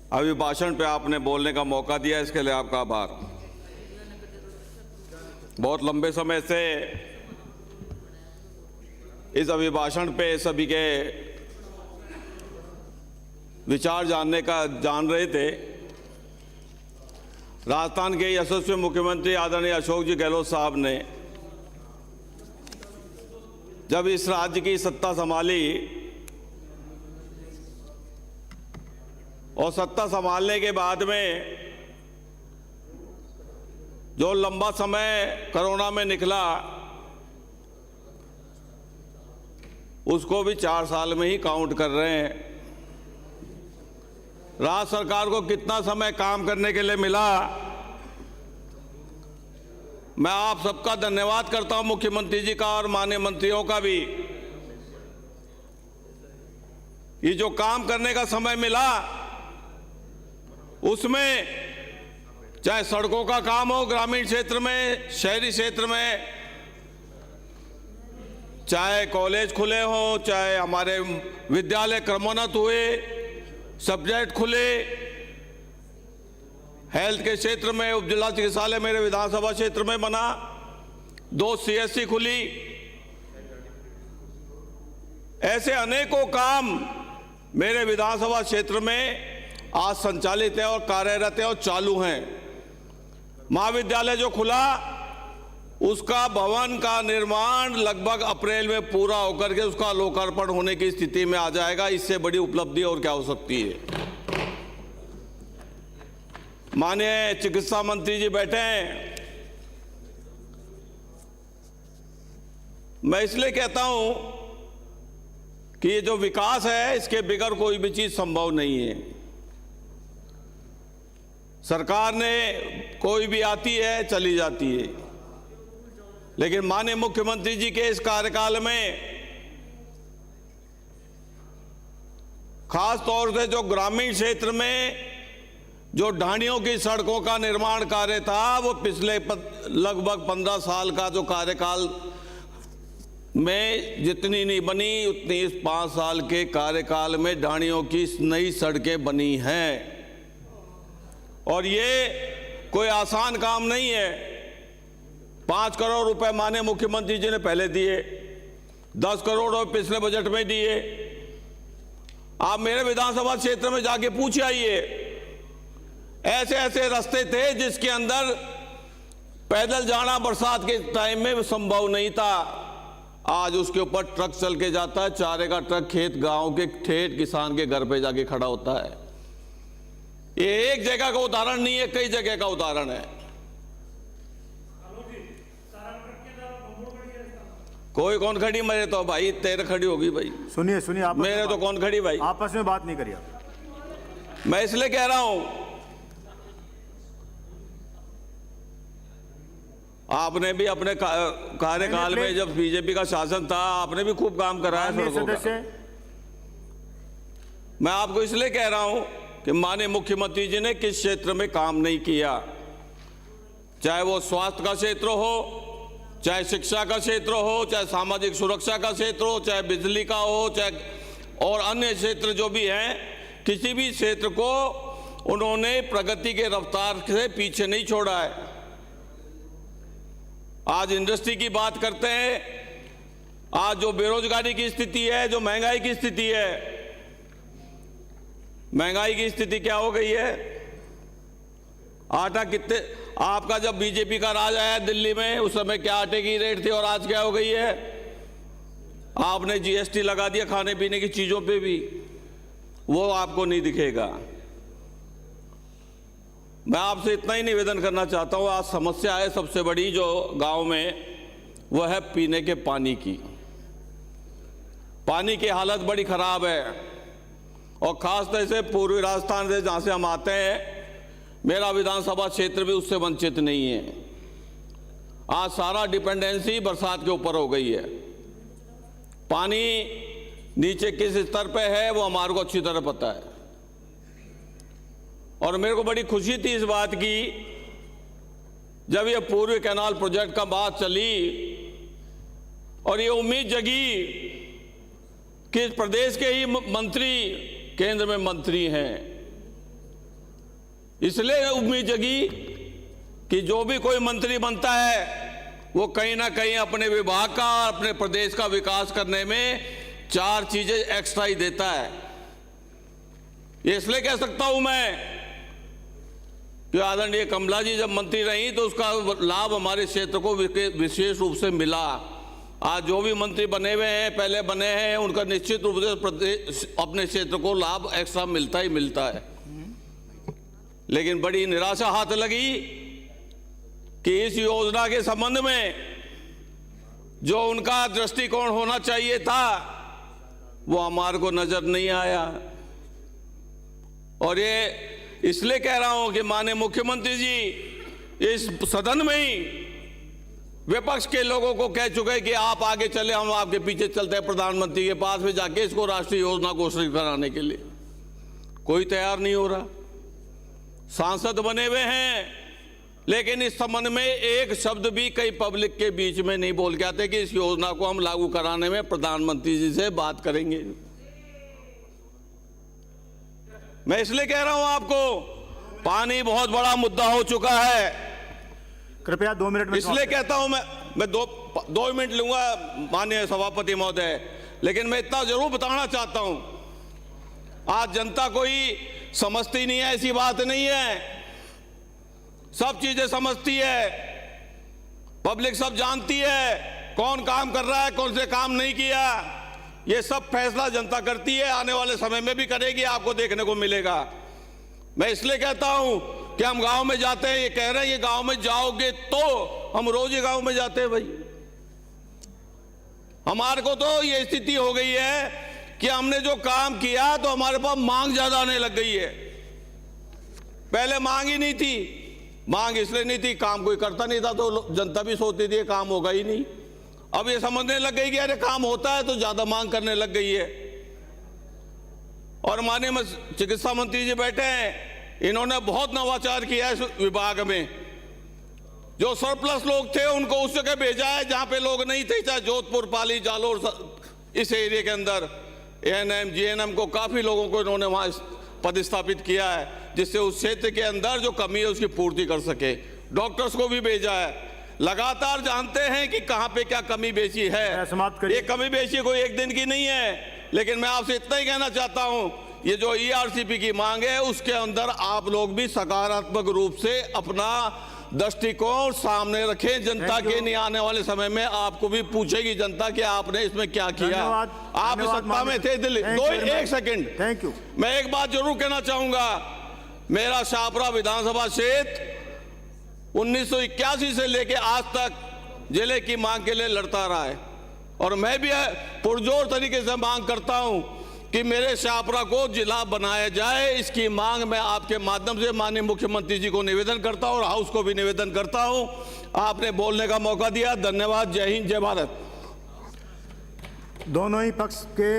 अभिभाषण पे आपने बोलने का मौका दिया, इसके लिए आपका आभार। बहुत लंबे समय से इस अभिभाषण पे सभी के विचार जान रहे थे। राजस्थान के यशस्वी मुख्यमंत्री आदरणीय अशोक जी गहलोत साहब ने जब इस राज्य की सत्ता संभाली और सत्ता संभालने के बाद में जो लंबा समय कोरोना में निकला, उसको भी 4 साल में ही काउंट कर रहे हैं। राज्य सरकार को कितना समय काम करने के लिए मिला, मैं आप सबका धन्यवाद करता हूं, मुख्यमंत्री जी का और माननीय मंत्रियों का भी। ये जो काम करने का समय मिला, उसमें चाहे सड़कों का काम हो ग्रामीण क्षेत्र में, शहरी क्षेत्र में, चाहे कॉलेज खुले हों, चाहे हमारे विद्यालय क्रमोन्नत हुए, सब्जेक्ट खुले, हेल्थ के क्षेत्र में उपजिला चिकित्सालय मेरे विधानसभा क्षेत्र में बना, 2 CSC खुली, ऐसे अनेकों काम मेरे विधानसभा क्षेत्र में आज संचालित है और कार्यरत है और चालू हैं। महाविद्यालय जो खुला, उसका भवन का निर्माण लगभग अप्रैल में पूरा होकर के उसका लोकार्पण होने की स्थिति में आ जाएगा। इससे बड़ी उपलब्धि और क्या हो सकती है। माननीय चिकित्सा मंत्री जी बैठे हैं, मैं इसलिए कहता हूं कि ये जो विकास है, इसके बगैर कोई भी चीज संभव नहीं है। सरकार ने कोई भी आती है चली जाती है, लेकिन माननीय मुख्यमंत्री जी के इस कार्यकाल में खास तौर से जो ग्रामीण क्षेत्र में जो ढाणियों की सड़कों का निर्माण कार्य था, वो पिछले लगभग 15 साल का जो कार्यकाल में जितनी नहीं बनी, उतनी इस 5 साल के कार्यकाल में ढाणियों की नई सड़कें बनी हैं। और ये कोई आसान काम नहीं है। 5 करोड़ रुपए माननीय मुख्यमंत्री जी ने पहले दिए, 10 करोड़ रुपए पिछले बजट में दिए। आप मेरे विधानसभा क्षेत्र में जाके पूछ आइए, ऐसे ऐसे रास्ते थे जिसके अंदर पैदल जाना बरसात के टाइम में संभव नहीं था। आज उसके ऊपर ट्रक चल के जाता है, चारे का ट्रक खेत गांव के ठेठ किसान के घर पे जाके खड़ा होता है। ये एक जगह का उदाहरण नहीं है, कई जगह का उदाहरण है। कोई कौन खड़ी, मेरे तो भाई तेरे खड़ी होगी भाई। सुनिए सुनिए, मेरे तो कौन खड़ी भाई, आपस में बात नहीं करिए। मैं इसलिए कह रहा हूं, आपने भी अपने कार्यकाल में जब बीजेपी का शासन था, आपने भी खूब काम कराया सड़कों का। मैं आपको इसलिए कह रहा हूं कि माननीय मुख्यमंत्री जी ने किस क्षेत्र में काम नहीं किया, चाहे वो स्वास्थ्य का क्षेत्र हो, चाहे शिक्षा का क्षेत्र हो, चाहे सामाजिक सुरक्षा का क्षेत्र हो, चाहे बिजली का हो, चाहे और अन्य क्षेत्र जो भी हैं, किसी भी क्षेत्र को उन्होंने प्रगति के रफ्तार से पीछे नहीं छोड़ा है। आज इंडस्ट्री की बात करते हैं, आज जो बेरोजगारी की स्थिति है, जो महंगाई की स्थिति है, महंगाई की स्थिति क्या हो गई है। आटा कितने, आपका जब बीजेपी का राज आया दिल्ली में, उस समय क्या आटे की रेट थी और आज क्या हो गई है। आपने GST लगा दिया खाने पीने की चीजों पे भी, वो आपको नहीं दिखेगा। मैं आपसे इतना ही निवेदन करना चाहता हूं, आज समस्या है सबसे बड़ी जो गांव में, वो है पीने के पानी की। पानी की हालत बड़ी खराब है और खास तौर से पूर्वी राजस्थान से जहां से हम आते हैं, मेरा विधानसभा क्षेत्र भी उससे वंचित नहीं है। आज सारा डिपेंडेंसी बरसात के ऊपर हो गई है। पानी नीचे किस स्तर पे है वो हमारे को अच्छी तरह पता है। और मेरे को बड़ी खुशी थी इस बात की जब ये पूर्वी कैनाल प्रोजेक्ट का बात चली और ये उम्मीद जगी कि इस प्रदेश के ही मंत्री केंद्र में मंत्री हैं, इसलिए उम्मीद जगी कि जो भी कोई मंत्री बनता है वो कहीं ना कहीं अपने विभाग का और अपने प्रदेश का विकास करने में 4 चीजें एक्स्ट्रा ही देता है। ये इसलिए कह सकता हूं मैं कि आदरणीय कमला जी जब मंत्री रही तो उसका लाभ हमारे क्षेत्र को विशेष रूप से मिला। आज जो भी मंत्री बने हुए हैं, पहले बने हैं, उनका निश्चित रूप से प्रदेश अपने क्षेत्र को लाभ एक्स्ट्रा मिलता ही मिलता है। लेकिन बड़ी निराशा हाथ लगी कि इस योजना के संबंध में जो उनका दृष्टिकोण होना चाहिए था वो हमारे को नजर नहीं आया। और ये इसलिए कह रहा हूं कि माननीय मुख्यमंत्री जी इस सदन में ही विपक्ष के लोगों को कह चुके कि आप आगे चले, हम आपके पीछे चलते हैं प्रधानमंत्री के पास में जाके इसको राष्ट्रीय योजना घोषित कराने के लिए। कोई तैयार नहीं हो रहा। सांसद बने हुए हैं लेकिन इस संबंध में एक शब्द भी कई पब्लिक के बीच में नहीं बोल के आते कि इस योजना को हम लागू कराने में प्रधानमंत्री जी से बात करेंगे। मैं इसलिए कह रहा हूं आपको, पानी बहुत बड़ा मुद्दा हो चुका है। कृपया 2 मिनट में इसलिए कहता हूं मैं 2 मिनट लूंगा माननीय सभापति महोदय, लेकिन मैं इतना जरूर बताना चाहता हूं, आज जनता कोई समझती नहीं है ऐसी बात नहीं है, सब चीजें समझती है, पब्लिक सब जानती है कौन काम कर रहा है, कौन से काम नहीं किया। ये सब फैसला जनता करती है, आने वाले समय में भी करेगी, आपको देखने को मिलेगा। मैं इसलिए कहता हूं कि हम गांव में जाते हैं, ये कह रहे हैं ये गांव में जाओगे तो, हम रोज ही गांव में जाते हैं भाई। हमारे को तो ये स्थिति हो गई है कि हमने जो काम किया तो हमारे पास मांग ज्यादा आने लग गई है। पहले मांग ही नहीं थी। मांग इसलिए नहीं थी, काम कोई करता नहीं था तो जनता भी सोचती थी काम होगा ही नहीं। अब ये समझने लग गई कि अरे काम होता है तो ज्यादा मांग करने लग गई है। और माननीय चिकित्सा मंत्री जी बैठे हैं, इन्होंने बहुत नवाचार किया इस विभाग में। जो सरप्लस लोग थे उनको उस जगह भेजा है जहां पे लोग नहीं थे, चाहे जोधपुर, पाली, जालोर, इस एरिया के अंदर एएनएम, जीएनएम को काफी लोगों को इन्होंने वहां पदस्थापित किया है, जिससे उस क्षेत्र के अंदर जो कमी है उसकी पूर्ति कर सके। डॉक्टर्स को भी भेजा है। लगातार जानते हैं कि कहां पे क्या कमी बेची है। ये कमी बेची कोई एक दिन की नहीं है, लेकिन मैं आपसे इतना ही कहना चाहता हूं, ये जो ईआरसीपी की मांग है उसके अंदर आप लोग भी सकारात्मक रूप से अपना दृष्टिकोण सामने रखें। जनता के नहीं आने वाले समय में आपको भी पूछेगी जनता कि आपने इसमें क्या किया। आप सत्ता में थे दिल्ली। एक सेकंड, थैंक यू। मैं एक बात जरूर कहना चाहूंगा, मेरा शाहपुरा विधानसभा क्षेत्र 1981 से लेके आज तक जिले की मांग के लिए लड़ता रहा है, और मैं भी पुरजोर तरीके से मांग करता हूं कि मेरे शाहपुरा को जिला बनाया जाए। इसकी मांग मैं आपके माध्यम से माननीय मुख्यमंत्री जी को निवेदन करता हूं और हाउस को भी निवेदन करता हूं। आपने बोलने का मौका दिया, धन्यवाद। जय हिंद, जय भारत। दोनों ही पक्ष के